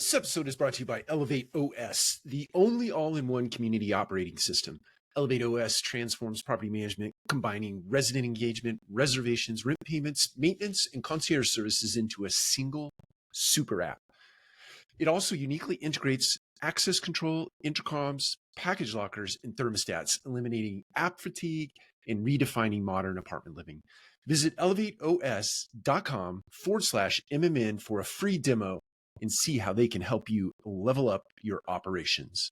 This episode is brought to you by ElevateOS, the only all-in-one community operating system. ElevateOS transforms property management, combining resident engagement, reservations, rent payments, maintenance, and concierge services into a single super app. It also uniquely integrates access control, intercoms, package lockers, and thermostats, eliminating app fatigue and redefining modern apartment living. Visit elevateos.com/MMN for a free demo and see how they can help you level up your operations.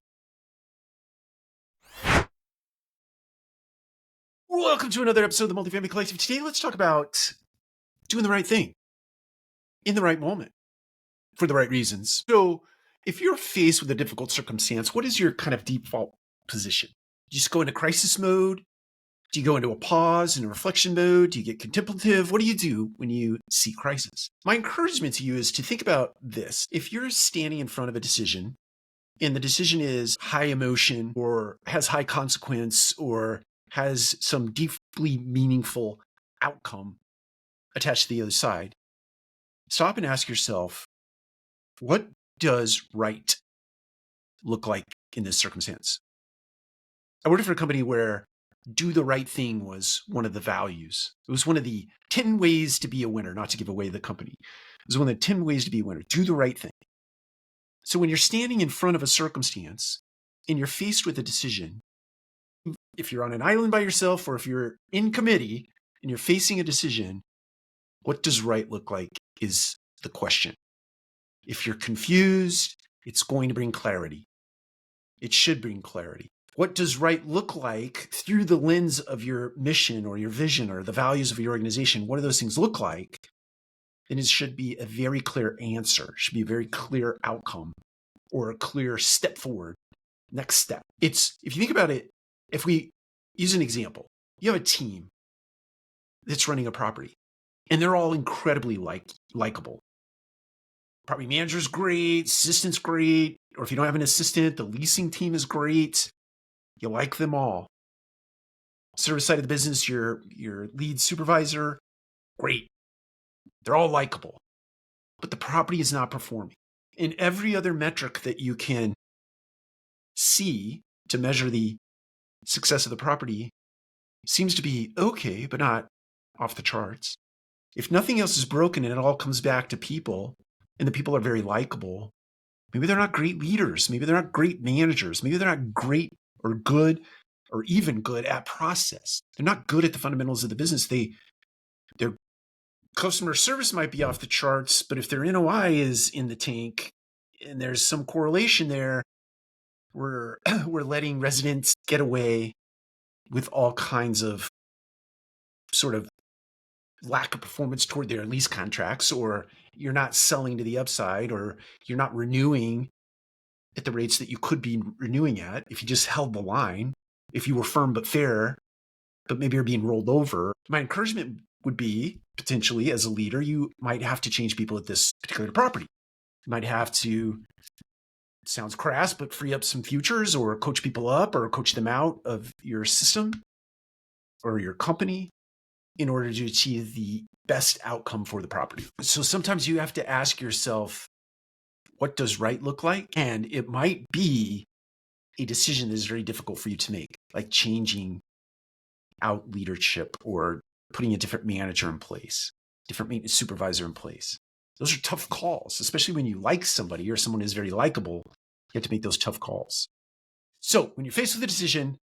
Welcome to another episode of the Multifamily Collective. Today, let's talk about doing the right thing in the right moment for the right reasons. So if you're faced with a difficult circumstance, what is your kind of default position? Do you just go into crisis mode? Do you go into a pause and a reflection mode? Do you get contemplative? What do you do when you see crisis? My encouragement to you is to think about this. If you're standing in front of a decision and the decision is high emotion or has high consequence or has some deeply meaningful outcome attached to the other side, stop and ask yourself, what does right look like in this circumstance? I worked for a company where do the right thing was one of the values. It was one of the 10 ways to be a winner, not to give away the company. It was one of the 10 ways to be a winner. Do the right thing. So when you're standing in front of a circumstance and you're faced with a decision, if you're on an island by yourself or if you're in committee and you're facing a decision, what does right look like is the question. If you're confused, it's going to bring clarity. It should bring clarity. What does right look like through the lens of your mission or your vision or the values of your organization? What do those things look like? Then it should be a very clear answer. It should be a very clear outcome or a clear step forward, next step. If you think about it, if we use an example, you have a team that's running a property and they're all incredibly likable. Property manager's great, assistant's great, or if you don't have an assistant, the leasing team is great. You like them all. Service side of the business, your lead supervisor, great. They're all likable. But the property is not performing. In every other metric that you can see to measure the success of the property seems to be okay, but not off the charts. If nothing else is broken and it all comes back to people, and the people are very likable, maybe they're not great leaders. Maybe they're not great managers. Maybe they're not great or good or even good at process. They're not good at the fundamentals of the business. Their customer service might be off the charts, but if their NOI is in the tank and there's some correlation there, we're letting residents get away with all kinds of sort of lack of performance toward their lease contracts, or you're not selling to the upside, or you're not renewing at the rates that you could be renewing at if you just held the line, if you were firm but fair, but maybe you're being rolled over. My encouragement would be, potentially as a leader, you might have to change people at this particular property. You might have to, sounds crass, but free up some futures or coach people up or coach them out of your system or your company in order to achieve the best outcome for the property. So sometimes you have to ask yourself, what does right look like? And it might be a decision that is very difficult for you to make, like changing out leadership or putting a different manager in place, different maintenance supervisor in place. Those are tough calls, especially when you like somebody or someone is very likable. You have to make those tough calls. So when you're faced with a decision,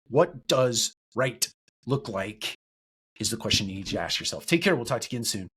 what does right look like is the question you need to ask yourself. Take care. We'll talk to you again soon.